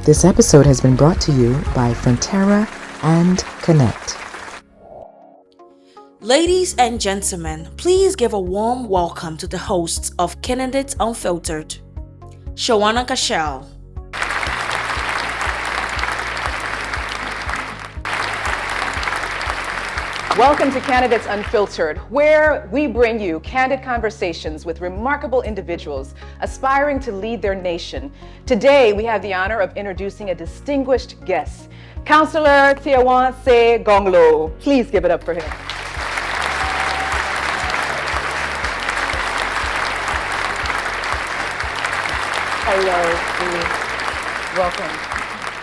This episode has been brought to you by Frontera and Connect. Ladies and gentlemen, please give a warm welcome to the hosts of Candidates Unfiltered, Shawana Kashal. Welcome to Candidates Unfiltered, where we bring you candid conversations with remarkable individuals aspiring to lead their nation. Today, we have the honor of introducing a distinguished guest, Cllr Tiawan Gongloe. Please give it up for him. Hello, welcome.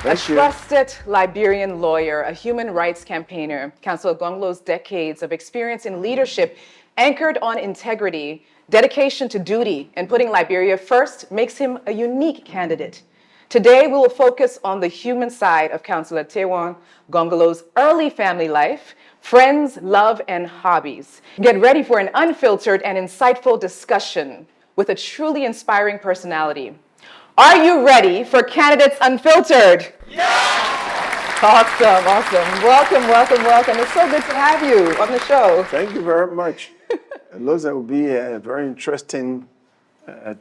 Thank you. Trusted Liberian lawyer, a human rights campaigner, Cllr Gongloe's decades of experience in leadership anchored on integrity, dedication to duty, and putting Liberia first makes him a unique candidate. Today, we will focus on the human side of Cllr Tiawan Gongloe's early family life, friends, love, and hobbies. Get ready for an unfiltered and insightful discussion with a truly inspiring personality. Are you ready for Candidates Unfiltered? Yes! Awesome. Welcome. It's so good to have you on the show. Thank you very much. It looks like it will be a very interesting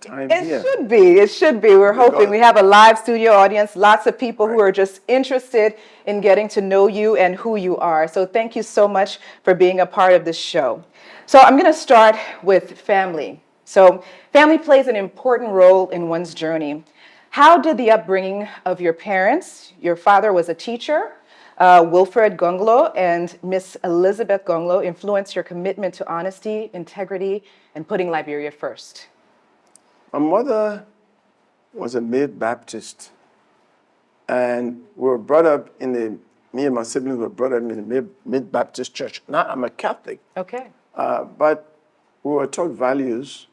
time here. It should be. We're hoping. We have a live studio audience, lots of people who are just interested in getting to know you and who you are. So thank you so much for being a part of this show. So I'm going to start with family. So family plays an important role in one's journey. How did the upbringing of your parents, your father was a teacher, Wilfred Gongloe, and Miss Elizabeth Gongloe, influence your commitment to honesty, integrity, and putting Liberia first? My mother was a Mid Baptist, and me and my siblings were brought up in the Mid Baptist church. Now I'm a Catholic. Okay. But we were taught values.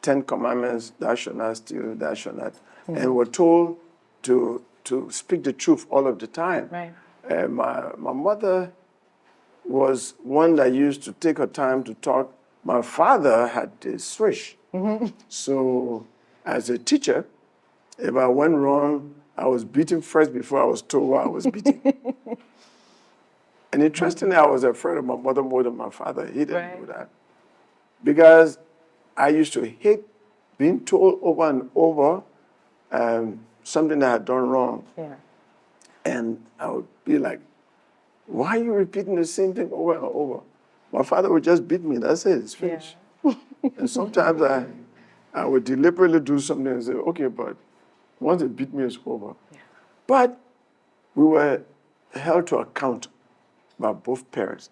10 Commandments, thou shalt not steal, thou shalt not. Mm-hmm. And we're told to speak the truth all of the time. Right. My mother was one that used to take her time to talk. My father had this swish. Mm-hmm. So as a teacher, if I went wrong, I was beaten first before I was told why I was beaten. And interestingly, I was afraid of my mother more than my father. He didn't do that. Because I used to hate being told over and over something that I had done wrong. Yeah. And I would be like, why are you repeating the same thing over and over? My father would just beat me. That's it. It's finished. Yeah. And sometimes I would deliberately do something and say, okay, but once they beat me, it's over. Yeah. But we were held to account by both parents.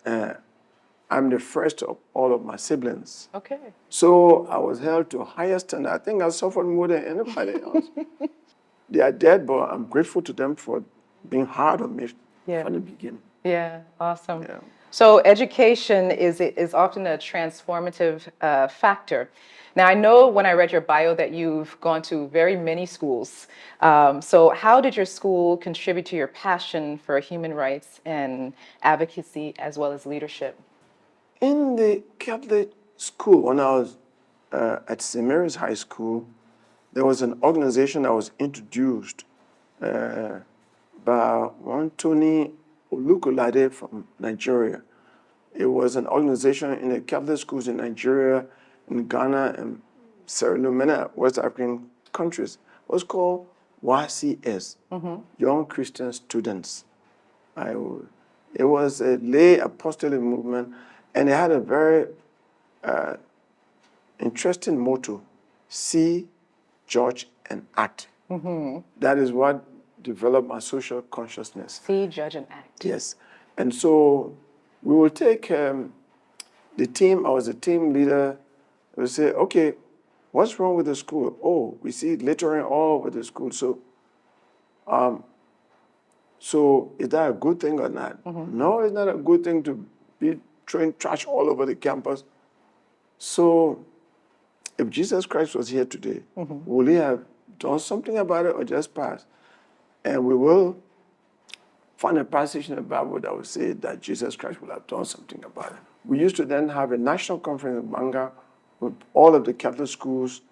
I'm the first of all of my siblings. Okay. So I was held to a higher standard. I think I suffered more than anybody else. They are dead, but I'm grateful to them for being hard on me from the beginning. Yeah, awesome. Yeah. So education is often a transformative factor. Now, I know when I read your bio that you've gone to very many schools. So how did your school contribute to your passion for human rights and advocacy as well as leadership? In the Catholic school, when I was at St. Mary's High School, there was an organization that was introduced by one Tony Olukolade from Nigeria. It was an organization in the Catholic schools in Nigeria, in Ghana, and Sierra Leone, many West African countries. It was called YCS, Young Christian Students. It was a lay apostolic movement. And it had a very interesting motto, see, judge, and act. Mm-hmm. That is what developed my social consciousness. See, judge, and act. Yes. And so we will take the team. I was a team leader. We would say, okay, what's wrong with the school? Oh, we see littering all over the school. So is that a good thing or not? Mm-hmm. No, it's not a good thing to be throwing trash all over the campus. So if Jesus Christ was here today, would he have done something about it or just passed? And we will find a passage in the Bible that would say that Jesus Christ would have done something about it. We used to then have a national conference in Banga with all of the Catholic schools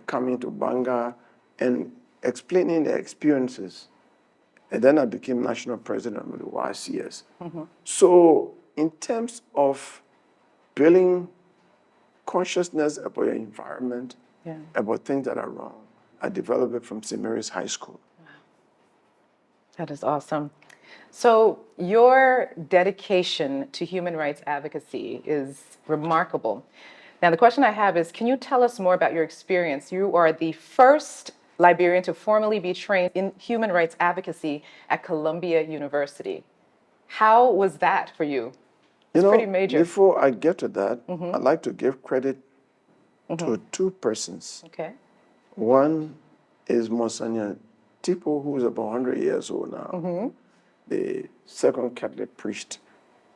coming to Banga and explaining their experiences. And then I became national president of the YCS. So in terms of building consciousness about your environment, about things that are wrong, I developed it from St. Mary's High School. That is awesome. So your dedication to human rights advocacy is remarkable. Now, the question I have is, can you tell us more about your experience? You are the first Liberian to formally be trained in human rights advocacy at Columbia University. How was that for you? It's pretty major. Before I get to that, I'd like to give credit to two persons. Okay. One is Monsignor Tipo, who's about 100 years old now, the second Catholic priest.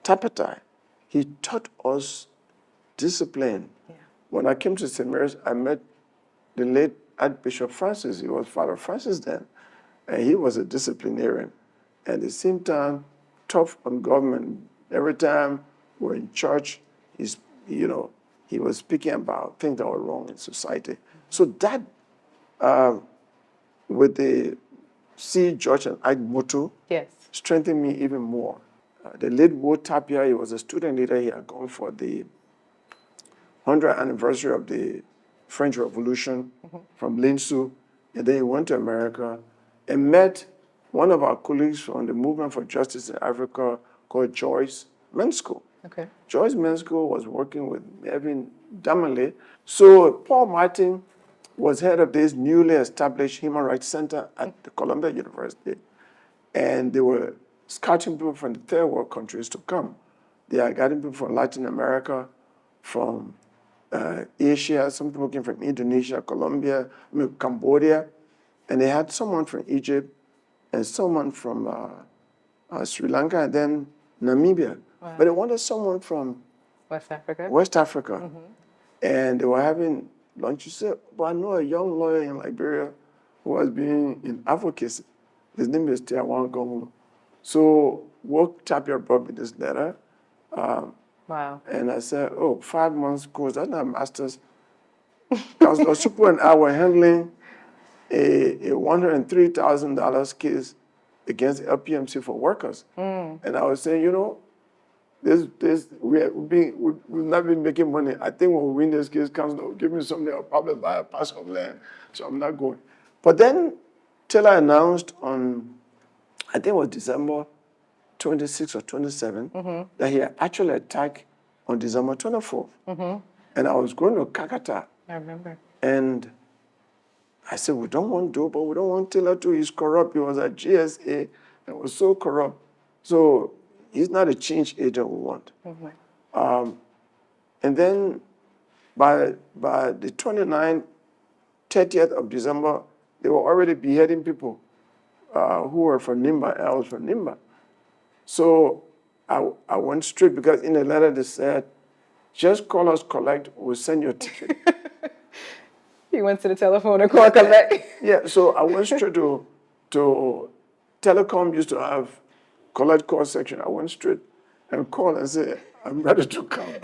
Tapatai, he taught us discipline. When I came to St. Mary's, I met the late Archbishop Francis. He was Father Francis then, and he was a disciplinarian. At the same time, tough on government. Every time we're in church, he was speaking about things that were wrong in society. So that, with the C. George and Ike motto, strengthened me even more. The late Wo Tapia, he was a student leader. He had gone for the 100th anniversary of the French Revolution from Linsu, and then he went to America and met one of our colleagues from the Movement for Justice in Africa called Joyce Mensko. Okay. Joyce Mensko was working with Evan Damale. So Paul Martin was head of this newly established Human Rights Center at the Columbia University, and they were scouting people from the third world countries to come. They are getting people from Latin America, from Asia, some people came from Indonesia, Colombia, Cambodia, and they had someone from Egypt and someone from Sri Lanka and then Namibia. Wow. But they wanted someone from West Africa. West Africa. And they were having lunch. She said, but I know a young lawyer in Liberia who was being in advocacy. His name is Tiawan Gongloe. So Work Tapia brought me this letter. Wow. And I said, 5 months course, that's not a master's. Councilor Super and I were handling a $103,000 case against the LPMC for workers. And I was saying, we've not been making money. I think when we win this case, Councilor will give me something, I'll probably buy a parcel of land. So I'm not going. But then Cllr announced on, I think it was December 26 or 27, that he actually attacked on December 24th. And I was going to Kakata. I remember. And I said, we don't want Doe, but we don't want Cllr too. He's corrupt. He was at GSA and was so corrupt. So he's not a change agent we want. And then by the 29th, 30th of December, they were already beheading people who were from Nimba, and I was from Nimba. So I went straight, because in the letter they said, just call us collect, we'll send you a ticket. You went to the telephone and called collect. Yeah, so I went straight to Telecom used to have collect call section. I went straight and called and said, I'm ready to come.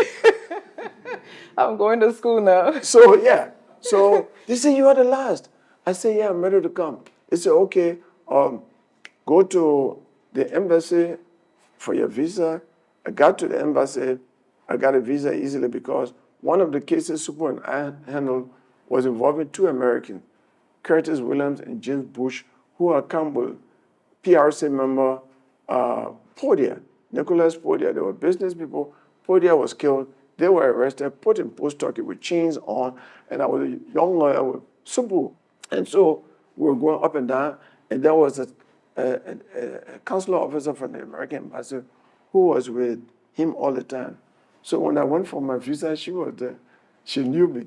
I'm going to school now. So yeah, so they said, you are the last. I said, yeah, I'm ready to come. They said, okay, go to the embassy for your visa. I got to the embassy. I got a visa easily because one of the cases Super and I handled was involving two Americans, Curtis Williams and James Bush, who are Campbell, PRC member, Podia, Nicholas Podia. They were business people. Podia was killed. They were arrested, put in post-talkie with chains on, and I was a young lawyer with Subu. And so we were going up and down, and there was a consular officer from the American embassy who was with him all the time. So when I went for my visa, she was there. She knew me,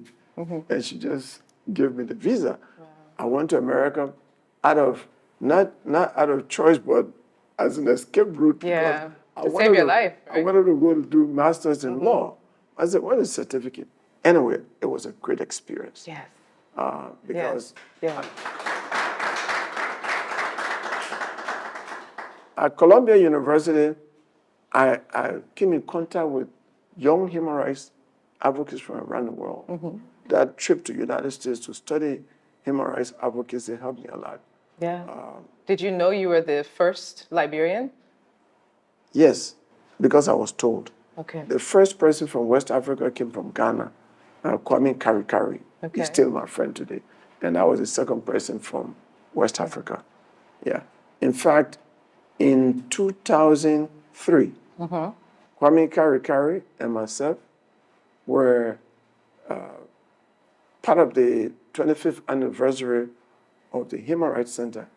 and she just gave me the visa. Wow. I went to America out of, not out of choice, but as an escape route. Yeah, to save your life. Right? I wanted to go to do masters in law. I said, what is a certificate? Anyway, it was a great experience. Yes. Because yeah. At Columbia University, I came in contact with young human rights advocates from around the world. That trip to the United States to study human rights advocacy helped me a lot. Yeah. Did you know you were the first Liberian? Yes, because I was told. Okay. The first person from West Africa came from Ghana, Kwame Karikari. Okay. He's still my friend today. And I was the second person from West Africa. Yeah. In fact, in 2003, Kwame Karikari and myself were part of the 25th anniversary of the Human Rights Center.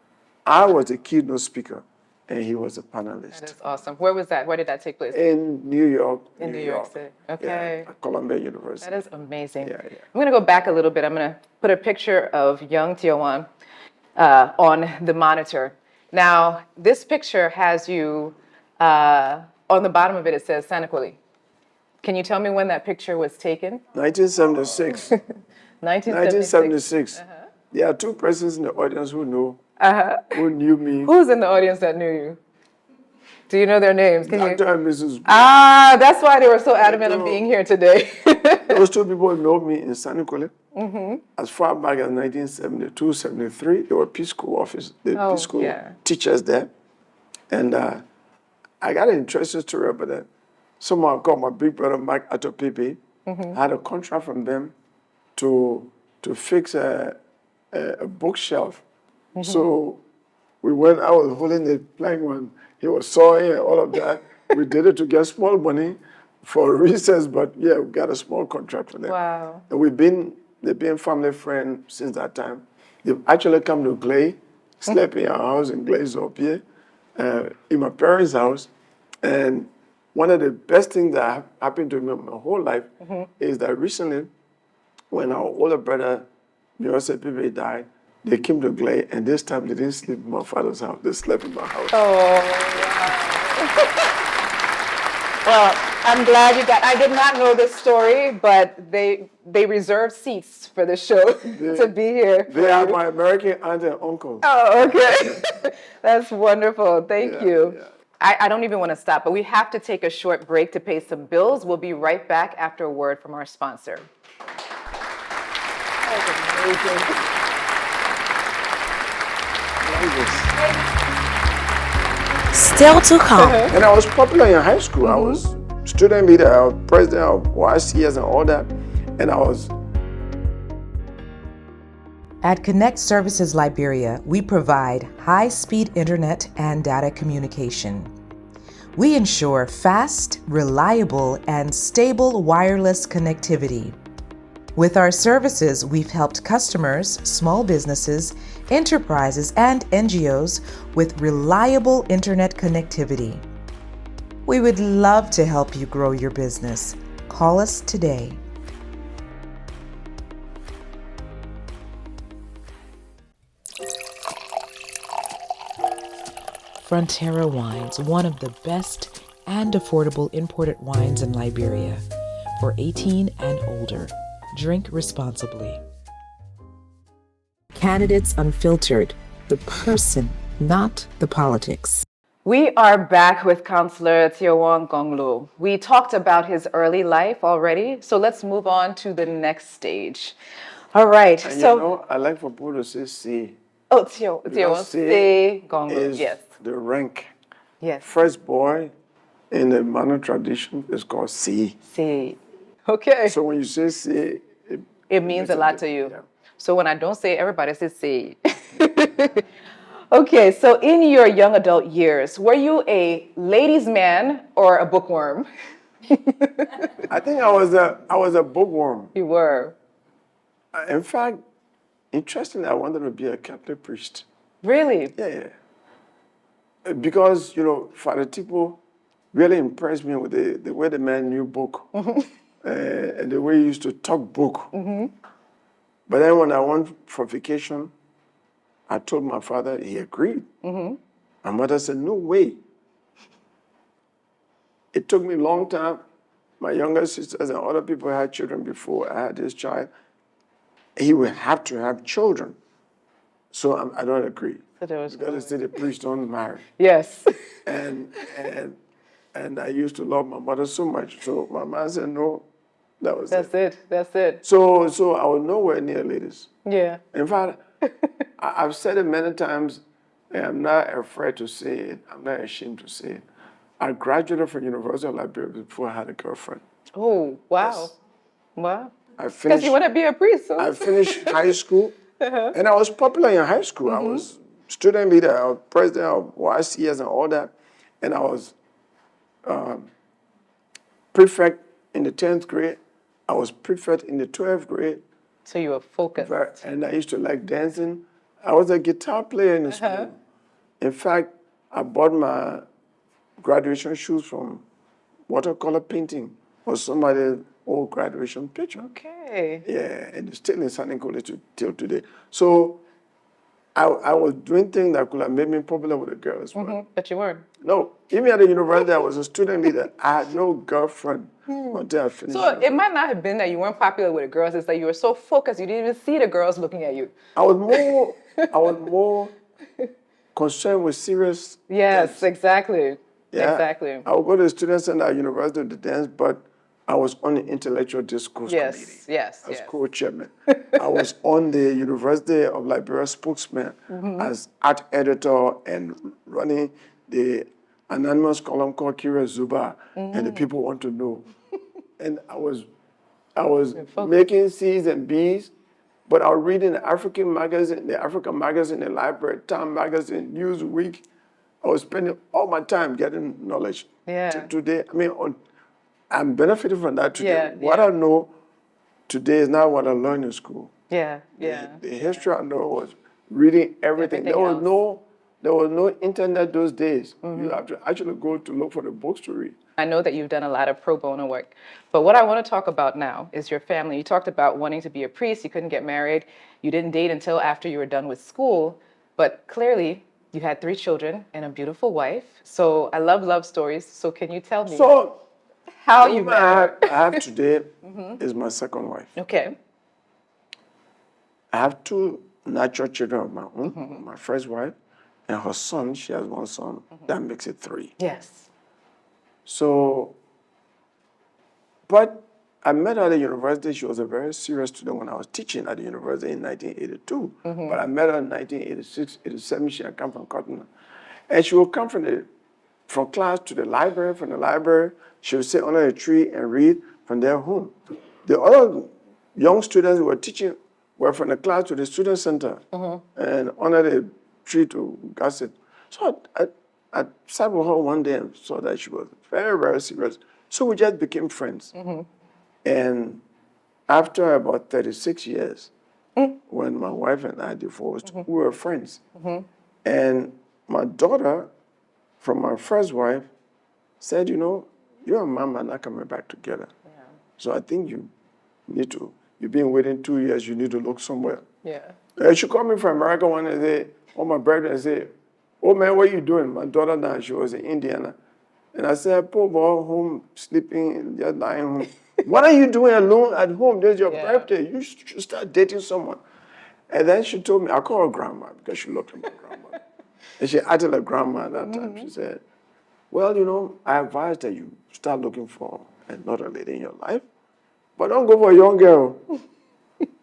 I was the keynote speaker, and he was a panelist. That is awesome. Where was that? Where did that take place? In New York. In New York City. Okay. Yeah, at Columbia University. That is amazing. Yeah, yeah. I'm going to go back a little bit. I'm going to put a picture of young Tiawan on the monitor. Now, this picture has you, on the bottom of it, it says Sanaquili. Can you tell me when that picture was taken? 1976. 1976. There are two persons in the audience who know, who knew me. Who's in the audience that knew you? Do you know their names? Dr. and Mrs. Ah, that's why they were so adamant of being here today. Those two people know me in Sanaquili. As far back as 1972, 73, they were Peace School office, Peace School teachers there. And I got an interesting story about that. Someone called my big brother, Mike Atopepe. I had a contract from them to fix a bookshelf. So we went, I was holding the plank when he was sawing and all of that. We did it to get small money for recess, but yeah, we got a small contract for them. Wow. And they've been family friends since that time. They've actually come to Cllr, slept in our house in Cllr, Zopie, in my parents' house. And one of the best things that happened to me my whole life is that recently, when our older brother, Miose Pipe, died, they came to Cllr, and this time they didn't sleep in my father's house. They slept in my house. Oh, wow. Well, I'm glad you got. I did not know this story, but they reserved seats for the show to be here. They are my American aunt and uncle. Oh, okay. That's wonderful. Thank you. Yeah. I don't even want to stop, but we have to take a short break to pay some bills. We'll be right back after a word from our sponsor. Still to come. And I was popular in high school. I was student leader, I was president of YCS and all that. And I was... At Connect Services Liberia, we provide high-speed internet and data communication. We ensure fast, reliable, and stable wireless connectivity. With our services, we've helped customers, small businesses, enterprises, and NGOs with reliable internet connectivity. We would love to help you grow your business. Call us today. Frontera Wines, one of the best and affordable imported wines in Liberia. For 18 and older. Drink responsibly. Candidates Unfiltered, the person, not the politics. We are back with Counselor Tiawan Gongloe. We talked about his early life already, so let's move on to the next stage. All right. And so, you know, I like for people to say C. oh, Tiawan, Saye Gongloe. Is Yes. the rank. Yes. First boy in the Manu tradition is called C. Saye. Okay. So when you say C, It means a lot to you. Yeah. So when I don't say it, everybody says Saye. Okay, so in your young adult years, were you a ladies' man or a bookworm? I think I was a bookworm. You were. In fact, interestingly, I wanted to be a Catholic priest. Really? Yeah. Because, you know, Father Tipo really impressed me with the way the man knew book. And the way he used to talk book. But then when I went for vacation, I told my father, he agreed. My mother said, no way. It took me a long time. My younger sisters and other people had children before I had this child. He would have to have children. So I don't agree. So there was Because they say the priests don't marry. Yes. And I used to love my mother so much. So my mother said, no, That was That's it. That's it. So I was nowhere near ladies. Yeah. In fact, I've said it many times, and I'm not afraid to say it. I'm not ashamed to say it. I graduated from University of Liberia before I had a girlfriend. Oh, wow. Yes. Wow. I Because finished. you want to be a priest. So. I finished high school, and I was popular in high school. I was student leader, I was president of YCS and all that, and I was prefect in the 10th grade. I was prefect in the 12th grade. So you were focused. And I used to like dancing. I was a guitar player in the school. In fact, I bought my graduation shoes from watercolor painting or somebody's old graduation picture. Okay. Yeah, and it's still in San College till today. So I was doing things that could have made me popular with the girls. But you weren't. No, even at the university, I was a student leader. I had no girlfriend until I finished. So it might not have been that you weren't popular with the girls. It's that you were so focused you didn't even see the girls looking at you. I was more concerned with serious. Yes, exactly. Yeah. Exactly. I would go to the student center at university to dance, but I was on the intellectual discourse committee. Yes. As co-chairman. I was on the University of Liberia spokesman as art editor and running the anonymous column called Cllr Zuba, and the people want to know. And I was making C's and B's, but I was reading the African magazine, the library, Time magazine, Newsweek. I was spending all my time getting knowledge. Yeah. Today, I'm benefiting from that today. Yeah, What I know today is not what I learned in school. Yeah. The history I know was reading everything. There was no internet those days. You have to actually go to look for the books to read. I know that you've done a lot of pro bono work, but what I want to talk about now is your family. You talked about wanting to be a priest. You couldn't get married. You didn't date until after you were done with school, but clearly you had 3 children and a beautiful wife. So I love stories. So can you tell me how you met? I have today is my second wife. Okay. I have 2 natural children of my own. My first wife and her son. She has 1 son. That makes it 3. Yes. So, but I met her at the university. She was a very serious student when I was teaching at the university in 1982. But I met her in 1986, 87. She had come from Cotton. And she would come from class to the library. From the library, she would sit under a tree and read from their home. The other young students who were teaching were from the class to the student center and under the tree to gossip. So I sat with her one day and saw that she was very, very serious. So we just became friends. And after about 36 years, when my wife and I divorced, we were friends. And my daughter, from my first wife, said, you and mom are not coming back together. Yeah. So I think you need to, you've been waiting 2 years, you need to look somewhere. Yeah. And she called me from America one day, on my birthday, and said, oh man, what are you doing? My daughter now, she was in Indiana. And I said, poor boy, home, sleeping, just lying home. What are you doing alone at home? This is your birthday. You should start dating someone. And then she told me, I call her grandma because she looked like my grandma. And she acted like grandma at that time. She said, well, I advise that you start looking for another lady in your life, but don't go for a young girl.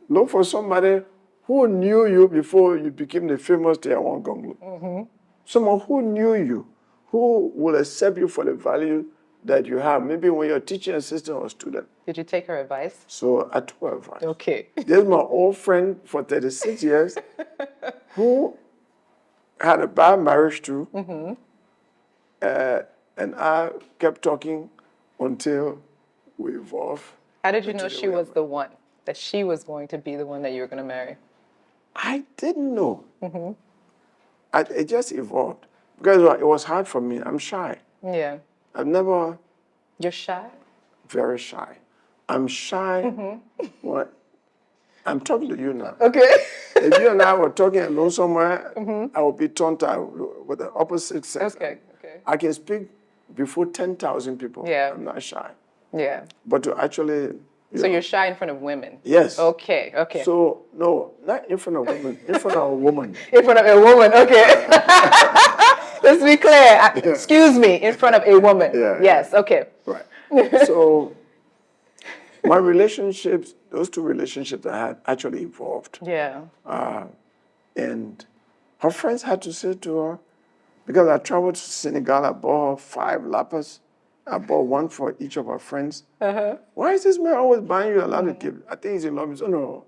Look for somebody who knew you before you became the famous Tiawan Gongloe. Someone who knew you, who will accept you for the value that you have, maybe when you're a teaching assistant or student. Did you take her advice? So I took her advice. Okay. This is my old friend for 36 years who had a bad marriage too. And I kept talking until we evolved. How did you know she was the one, that she was going to be the one that you were going to marry? I didn't know. It just evolved. Because it was hard for me. I'm shy. Yeah. I've never... You're shy? Very shy. I'm shy. I'm talking to you now. Okay. If you and I were talking alone somewhere, I would be tongue-tied with the opposite sex. Okay. I can speak before 10,000 people. Yeah. I'm not shy. Yeah. But to actually... So you're shy in front of women? Yes. Okay. So, no, not in front of women, in front of a woman. In front of a woman, okay. Let's be clear. Excuse me, in front of a woman. Yeah. Yes, okay. Right. So, My relationships, those two relationships I had actually evolved. Yeah. And her friends had to say to her, because I traveled to Senegal, I bought her 5 lappers. I bought one for each of her friends. Why is this man always buying you a lot of gifts? I think he's in love with you. No,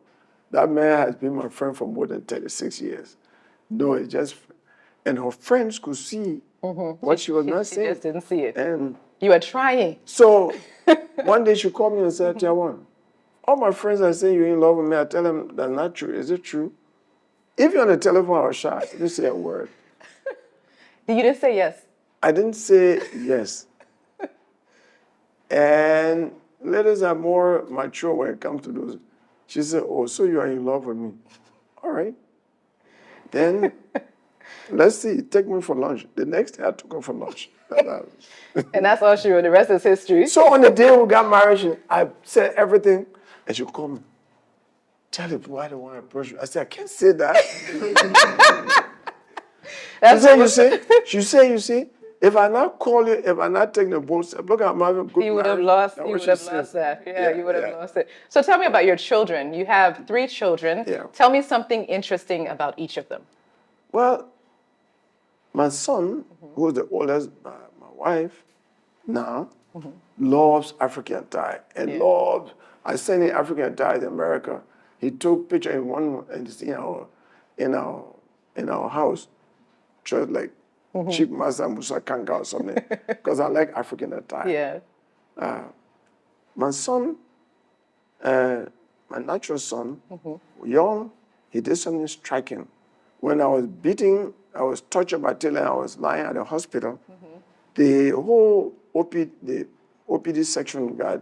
that man has been my friend for more than 36 years. No, it's just, and her friends could see what she was not She saying. just didn't see it. And You are trying. so one day she called me and said, Tiawan, all my friends are saying you're in love with me. I tell them that's not true. Is it true? If you're on the telephone, I'll shout. You didn't say a word. You didn't say yes. I didn't say yes. And ladies are more mature when it comes to those. She said, oh, so you are in love with me. All right. Then let's see, take me for lunch. The next day I took her for lunch. And that's all she wrote. The rest is history. So on the day we got married, I said everything, and she called me. Tell the people I don't want to approach you. I said, I can't say that. She said, you see, if I not call you, if I not take the bold step, look, I'm having good You would have marriage. lost. You would have lost that. Yeah, you would have lost it. So tell me about your children. You have 3 children. Yeah. Tell me something interesting about each of them. Well, my son, who's the oldest, my wife now, loves African tie and loves. I sent him African tie in America. He took picture in one in our house, just like Chief Master Musa Kanga or something, because I like African attire. Yeah. My son, my natural son, young, he did something striking. When I was tortured by Taylor, I was lying at the hospital. The whole OPD section got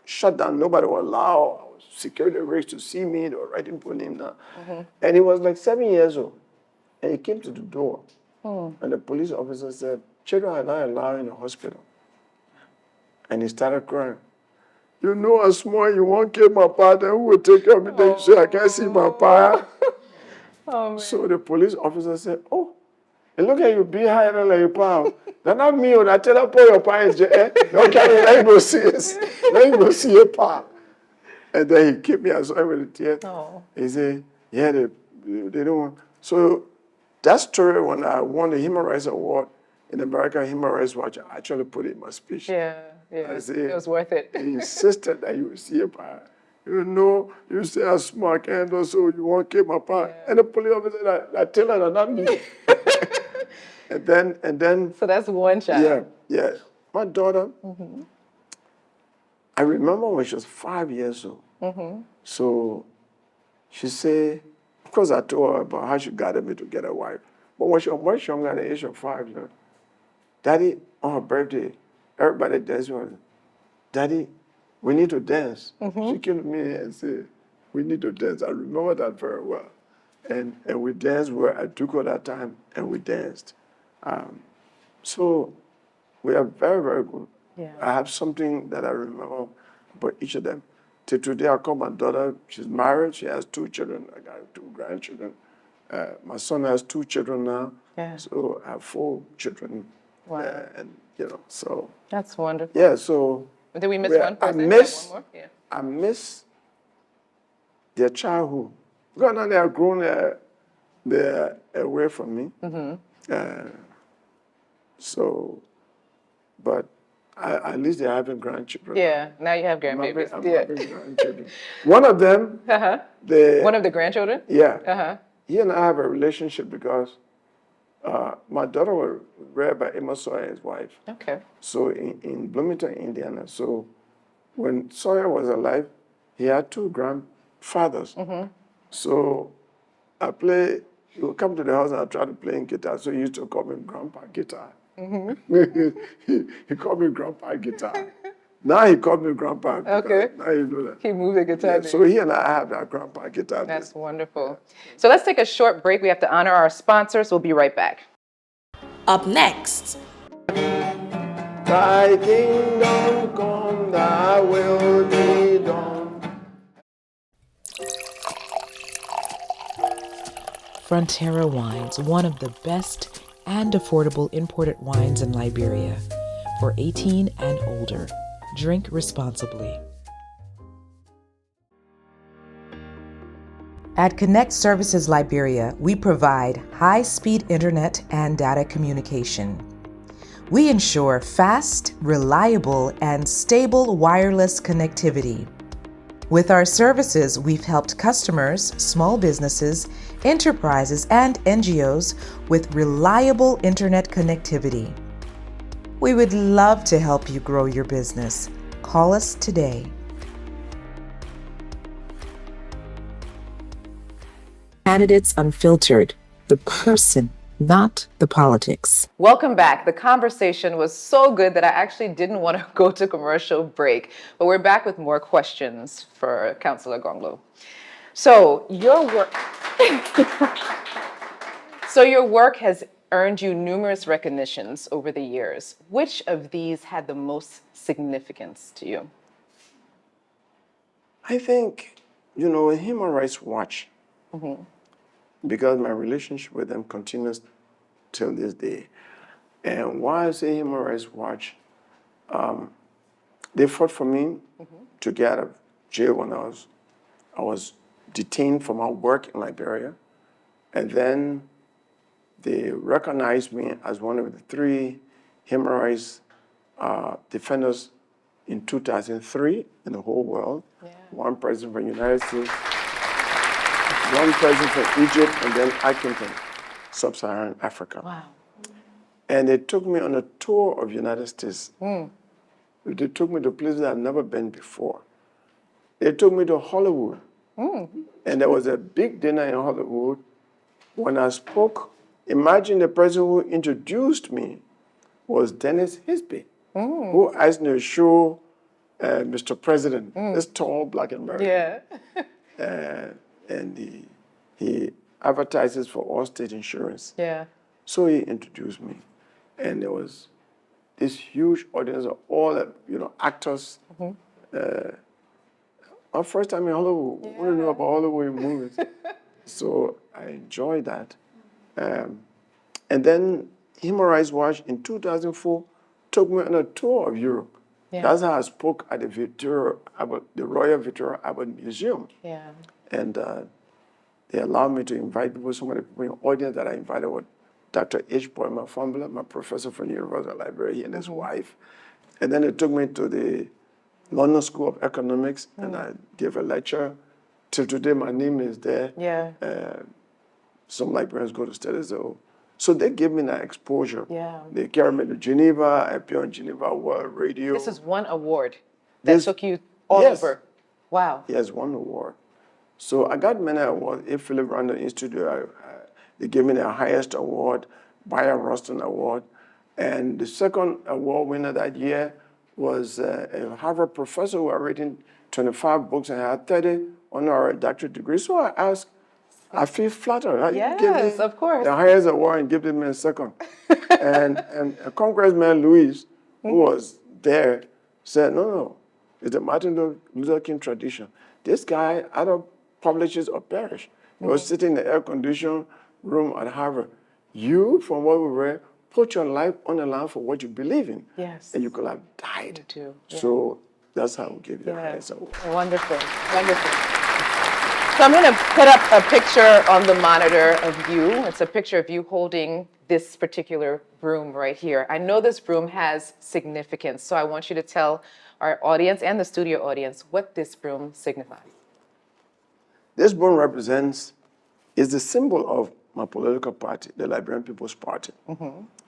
shut down. Nobody was allowed. Security rigs to see me. They were writing for him now. And he was like 7 years old. And he came to the door. And the police officer said, children are not allowed in the hospital. And he started crying. You know how small you won't kill my pa, then who will take care of me? Then you say, I can't see my pa. So the police officer said, oh, and look at you, be higher like your pa. That's not me, I tell her, put your pa in jail. Don't carry, let him go see it. Let him go see your pa. And then he kept me as well with the tears. He said, yeah, they don't want. So that story, when I won the Human Rights Award in the American Human Rights Watch, I actually put it in my speech. Yeah. I said, it was worth it. He insisted that you would see a pa. You know, you say a smart candle, so you won't keep my pa. And the police officer said, I tell her, not me. and then. So that's one child. Yeah. My daughter, I remember when she was 5 years old. So she said, of course I told her about how she guided me to get a wife. But when she was much younger, at the age of 5, Daddy, on her birthday, everybody danced with her. Daddy, we need to dance. She came to me and said, we need to dance. I remember that very well. And we danced where I took her that time, and we danced. So we are very, very good. Yeah. I have something that I remember about each of them. Till today, I call my daughter, she's married, she has 2 children. I got 2 grandchildren. My son has 2 children now. Yeah. So I have 4 children. Wow. And, so. That's wonderful. Yeah, so. Did we miss one person? One more? Yeah. I miss their childhood. Because now they are grown, they're away from me. But at least they're having grandchildren. Yeah, now you have grandbabies. I'm having grandchildren. One of them, one of the grandchildren? Yeah. He and I have a relationship because my daughter was reared by Emma Sawyer and his wife. Okay. So in Bloomington, Indiana. So when Sawyer was alive, he had 2 grandfathers. So he would come to the house and I'd try to play guitar. So he used to call me Grandpa Guitar. He called me Grandpa Guitar. Now he called me Grandpa. Okay. Now you know that. He moved the guitar. So he and I have that Grandpa Guitar. That's wonderful. So let's take a short break. We have to honor our sponsors. We'll be right back. Up next, Thy kingdom come, thy will be done. Frontera Wines, one of the best and affordable imported wines in Liberia. For 18 and older. Drink responsibly. At Connect Services Liberia, we provide high-speed internet and data communication. We ensure fast, reliable, and stable wireless connectivity. With our services, we've helped customers, small businesses, enterprises, and NGOs with reliable internet connectivity. We would love to help you grow your business. Call us today. Candidates Unfiltered, the person, not the politics. Welcome back. The conversation was so good that I actually didn't want to go to commercial break, but we're back with more questions for Councillor Gongloe. So your work has earned you numerous recognitions over the years. Which of these had the most significance to you? I think, Human Rights Watch, because my relationship with them continues till this day. And why I say Human Rights Watch, they fought for me to get out of jail when I was detained for my work in Liberia. And then they recognized me as one of the 3 human rights defenders in 2003 in the whole world. Yeah. 1 president from the United States, 1 president from Egypt, and then I came from sub-Saharan Africa. Wow. And they took me on a tour of the United States. They took me to places I've never been before. They took me to Hollywood. And there was a big dinner in Hollywood. When I spoke, imagine the person who introduced me was Dennis Hisby, who asked me to show Mr. President, this tall black American. Yeah. And he advertises for Allstate Insurance. Yeah. So he introduced me. And there was this huge audience of all the actors. My first time in Hollywood, I want to know about Hollywood movies. So I enjoyed that. And then Human Rights Watch in 2004 took me on a tour of Europe. Yeah. That's how I spoke at the Royal Victoria Albert Museum. Yeah. And they allowed me to invite people. Some of the people in the audience that I invited were Dr. H. Boyma Fumbler, my professor from the University of Liberia, he and his wife. And then they took me to the London School of Economics, and I gave a lecture. Till today, my name is there. Yeah. Some Liberians go to study, so they gave me that exposure. Yeah. They carried me to Geneva. I appeared on Geneva World Radio. This is one award that took you all over. Wow. Yes, one award. So I got many awards. A. Philip Randall Institute, they gave me the highest award, Bayer Rustin Award. And the second award winner that year was a Harvard professor who had written 25 books and had 30 honorary doctorate degrees. So I asked, I feel flattered. Yes, of course. The highest award and give me a second. and Congressman Louis, who was there, said, no, it's the Martin Luther King tradition. This guy either publishes or perish. He was sitting in the air-conditioned room at Harvard. You, from what we read, put your life on the line for what you believe in. Yes. And you could have died. Me too. Yeah. So that's how we give you the highest award. Wonderful, wonderful. So I'm going to put up a picture on the monitor of you. It's a picture of you holding this particular broom right here. I know this broom has significance, so I want you to tell our audience and the studio audience what this broom signifies. This broom is the symbol of my political party, the Liberian People's Party.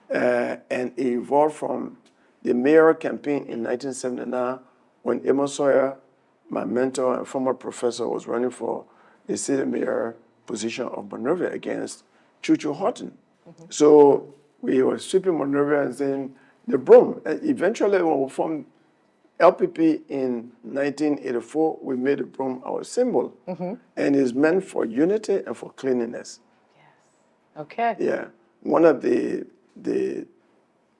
And it evolved from the mayoral campaign in 1979 when Amos Sawyer, my mentor and former professor, was running for the city mayor position of Monrovia against Chuchu Horton. So we were sweeping Monrovia and saying the broom. And eventually, when we formed LPP in 1984, we made the broom our symbol. And it's meant for unity and for cleanliness. Yes. Okay. Yeah. One of the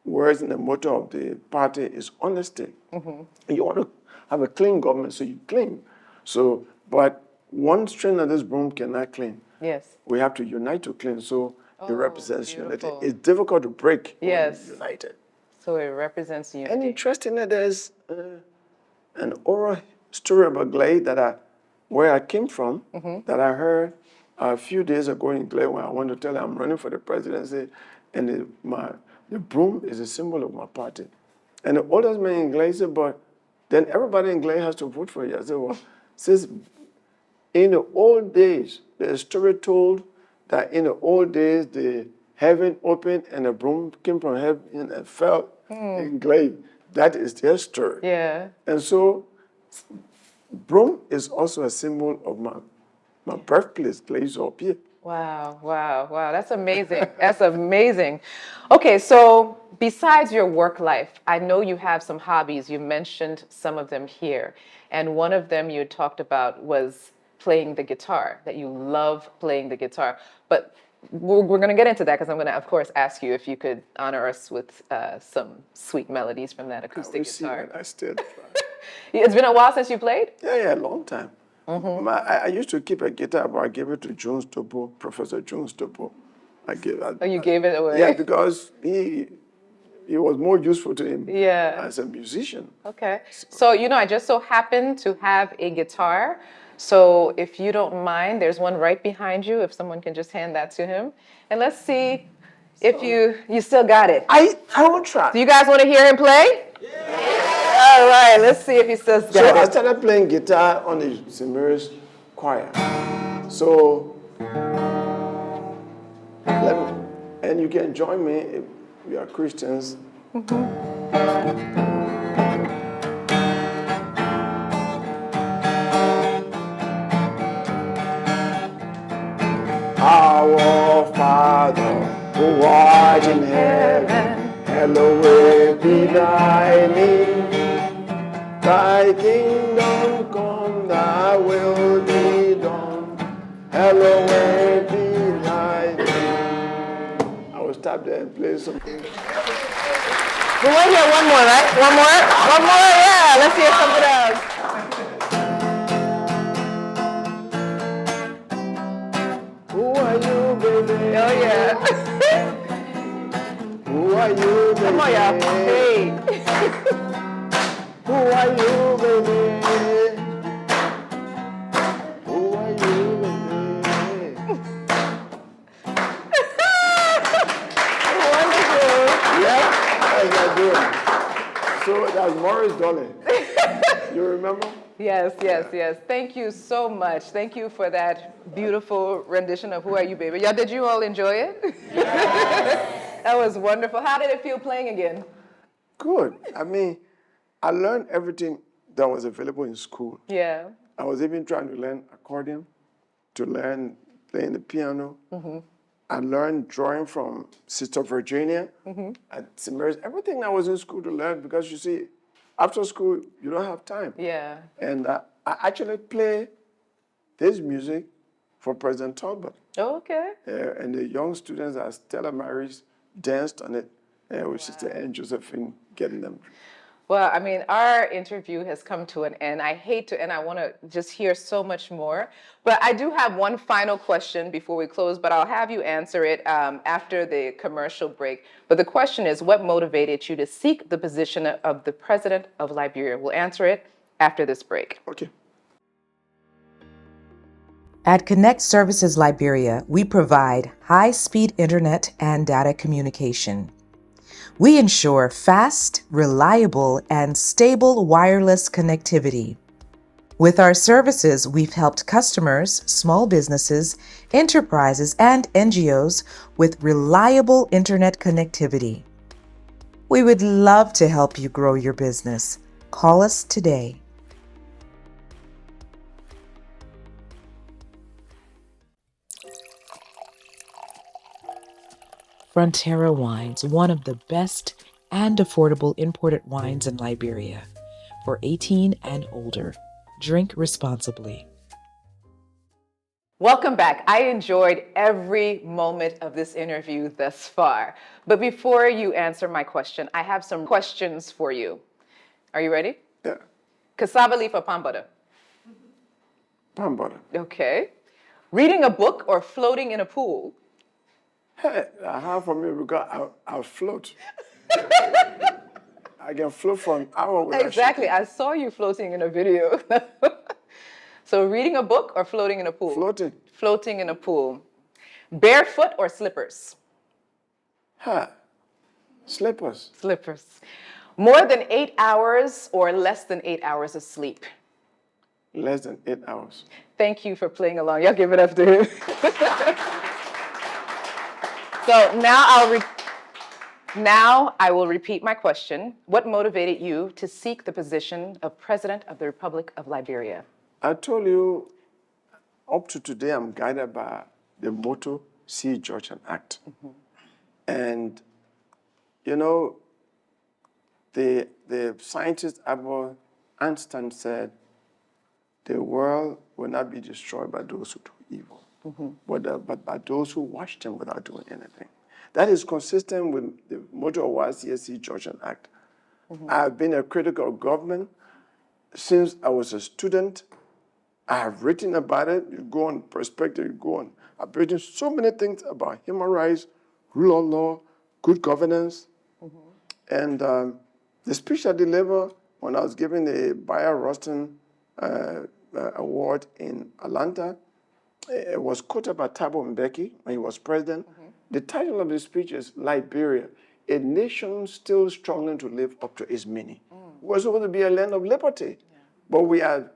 words in the motto of the party is honesty. You want to have a clean government, so you clean. So, but one strand of this broom cannot clean. Yes. We have to unite to clean, so it represents beautiful. unity. It's difficult to break when Yes. you're united. So it represents unity. And interestingly, there's an oral story about Glade that where I came from that I heard a few days ago in Cllr when I wanted to tell her I'm running for the presidency, and the broom is a symbol of my party. And the oldest man in Cllr said, but then everybody in Cllr has to vote for you. I said, well, since in the old days, there's a story told that in the old days, the heaven opened and a broom came from heaven and fell in Cllr. That is their story. Yeah. And so broom is also a symbol of my birthplace, Cllr. Wow, wow, wow. That's amazing. That's amazing. Okay, so besides your work life, I know you have some hobbies. You mentioned some of them here. And one of them you talked about was playing the guitar, that you love playing the guitar. But we're going to get into that because I'm going to, of course, ask you if you could honor us with some sweet melodies from that acoustic guitar. I still try. It's been a while since you played? Yeah, a long time. I used to keep a guitar, but I gave it to Jones Topo, Professor Jones Topo. Oh, you gave it away? Yeah, because he was more useful to him as a musician. Okay. So, I just so happen to have a guitar. So if you don't mind, there's one right behind you, if someone can just hand that to him. And let's see if you still got it. I will try. Do you guys want to hear him play? Yeah. All right, let's see if he still got it. So I started playing guitar on the St. Mary's choir. So, and you can join me if you are Christians. Our Father, who art in heaven, hallowed be thy name. Thy kingdom come, thy will be done, hallowed be thy name. I will stop there and play something. We want to hear one more, right? One more? One more? Yeah, let's hear something else. Who are you, baby? Oh, yeah. Who are you, baby? Come on, y'all. Hey. Who are you, baby? Who are you, baby? Wonderful. Yeah, that's I do. So that's Morris Dolly. You remember? Yes, yes, yes. Thank you so much. Thank you for that beautiful rendition of Who Are You, Baby? Yeah, did you all enjoy it? That was wonderful. How did it feel playing again? Good. I mean, I learned everything that was available in school. Yeah. I was even trying to learn accordion, to learn playing the piano. I learned drawing from Sister Virginia at St. Mary's. Everything that was in school to learn, because you see, after school, you don't have time. Yeah. And I actually play this music for President Talbot. Oh, okay. And the young students at Stella Maris danced on it with Sister Anne Josephine, getting them. Well, I mean, our interview has come to an end. I hate to end. I want to just hear so much more. But I do have one final question before we close, but I'll have you answer it after the commercial break. But the question is, what motivated you to seek the position of the President of Liberia? We'll answer it after this break. Okay. At Connect Services Liberia, we provide high-speed internet and data communication. We ensure fast, reliable, and stable wireless connectivity. With our services, we've helped customers, small businesses, enterprises, and NGOs with reliable internet connectivity. We would love to help you grow your business. Call us today. Frontera Wines, one of the best and affordable imported wines in Liberia. For 18 and older. Drink responsibly. Welcome back. I enjoyed every moment of this interview thus far. But before you answer my question, I have some questions for you. Are you ready? Yeah. Cassava leaf or palm butter? Palm butter. Okay. Reading a book or floating in a pool? Hey, half of me because I'll float. I can float for an hour without Exactly. I saw you floating in a video. So reading a book or floating in a pool? Floating. Floating in a pool. Barefoot or slippers? Slippers. Slippers. More than 8 hours or less than 8 hours of sleep? Less than 8 hours. Thank you for playing along. Y'all give it up to him. So now I will repeat my question. What motivated you to seek the position of President of the Republic of Liberia? I told you, up to today, I'm guided by the motto, see, judge, and act. And, you know, the scientist Albert Einstein said, the world will not be destroyed by those who do evil, but by those who watch them without doing anything. That is consistent with the motto of YCSC, Judge and Act. I've been a critic of government since I was a student. I have written about it. You go on Perspective, you go on. I've written so many things about human rights, rule of law, good governance. And the speech I delivered when I was given the Bayer Rustin Award in Atlanta, it was quoted by Thabo Mbeki when he was president. The title of the speech is Liberia, a nation still struggling to live up to its meaning. We're supposed to be a land of liberty, but we are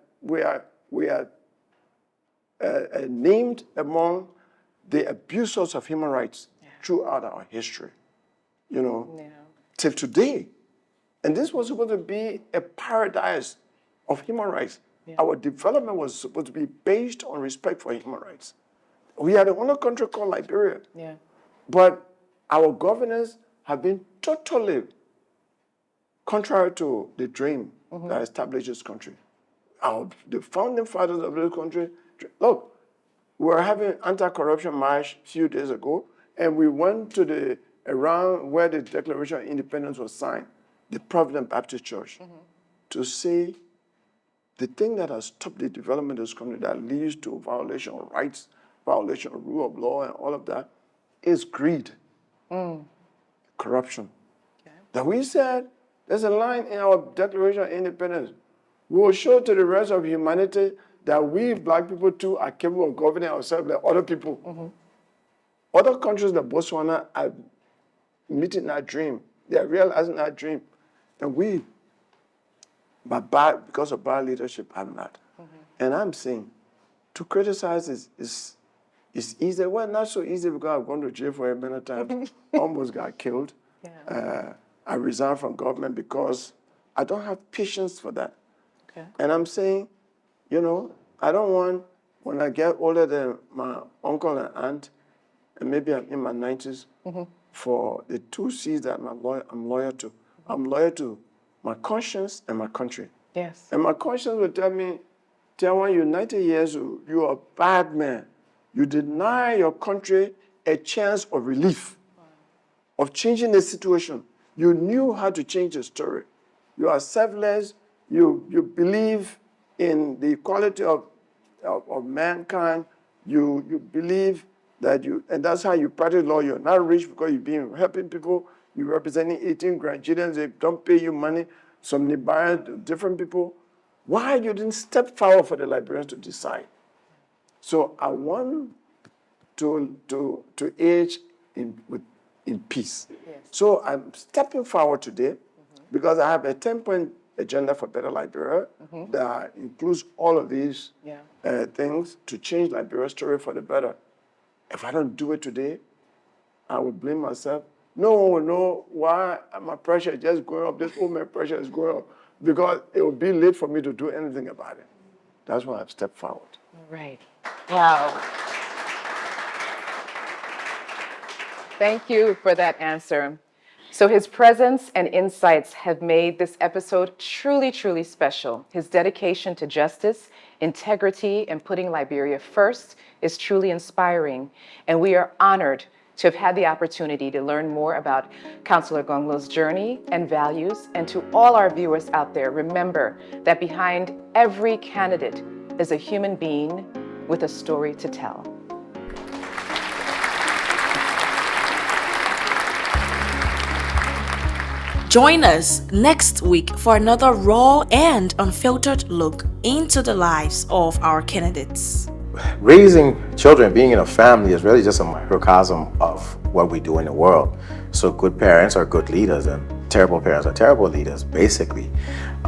named among the abusers of human rights throughout our history, you know, till today. And this was supposed to be a paradise of human rights. Our development was supposed to be based on respect for human rights. We had another country called Liberia. But our governors have been totally contrary to the dream that established this country. The founding fathers of this country, look, we were having anti-corruption march a few days ago, and we went to around where the Declaration of Independence was signed, the Providence Baptist Church, to say the thing that has stopped the development of this country that leads to violation of rights, violation of rule of law, and all of that is greed, corruption. That we said, there's a line in our Declaration of Independence. We will show to the rest of humanity that we black people too are capable of governing ourselves like other people. Other countries like Botswana are meeting that dream. They are realizing that dream. And we, because of bad leadership, have not. And I'm saying, to criticize is easy. Well, not so easy because I've gone to jail for many times. Almost got killed. I resigned from government because I don't have patience for that. And I'm saying, you know, I don't want, when I get older than my uncle and aunt, and maybe I'm in my 90s, for the two C's that I'm loyal to. I'm loyal to my conscience and my country. And my conscience will tell me, Tiawan, you're 90 years old, you're a bad man. You deny your country a chance of relief, of changing the situation. You knew how to change the story. You are selfless. You believe in the equality of mankind. You believe that and that's how you practice law. You're not rich because you've been helping people. You're representing 18 grandchildren. They don't pay you money. Some Liberian, different people. Why you didn't step forward for the Liberians to decide? So I want to age in peace. So I'm stepping forward today because I have a 10-point agenda for better Liberia that includes all of these things to change Liberia's story for the better. If I don't do it today, I will blame myself. No one will know why my pressure is just going up. This old man pressure is going up because it will be late for me to do anything about it. That's why I've stepped forward. Right. Wow. Thank you for that answer. So his presence and insights have made this episode truly, truly special. His dedication to justice, integrity, and putting Liberia first is truly inspiring. And we are honored to have had the opportunity to learn more about Cllr Gongloe's journey and values. And to all our viewers out there, remember that behind every candidate is a human being with a story to tell. Join us next week for another raw and unfiltered look into the lives of our candidates. Raising children, being in a family, is really just a microcosm of what we do in the world. So good parents are good leaders, and terrible parents are terrible leaders, basically,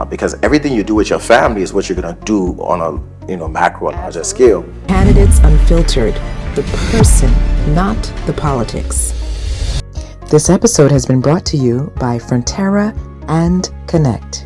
because everything you do with your family is what you're going to do on a macro, larger scale. Candidates Unfiltered, the person, not the politics. This episode has been brought to you by Frontera and Connect.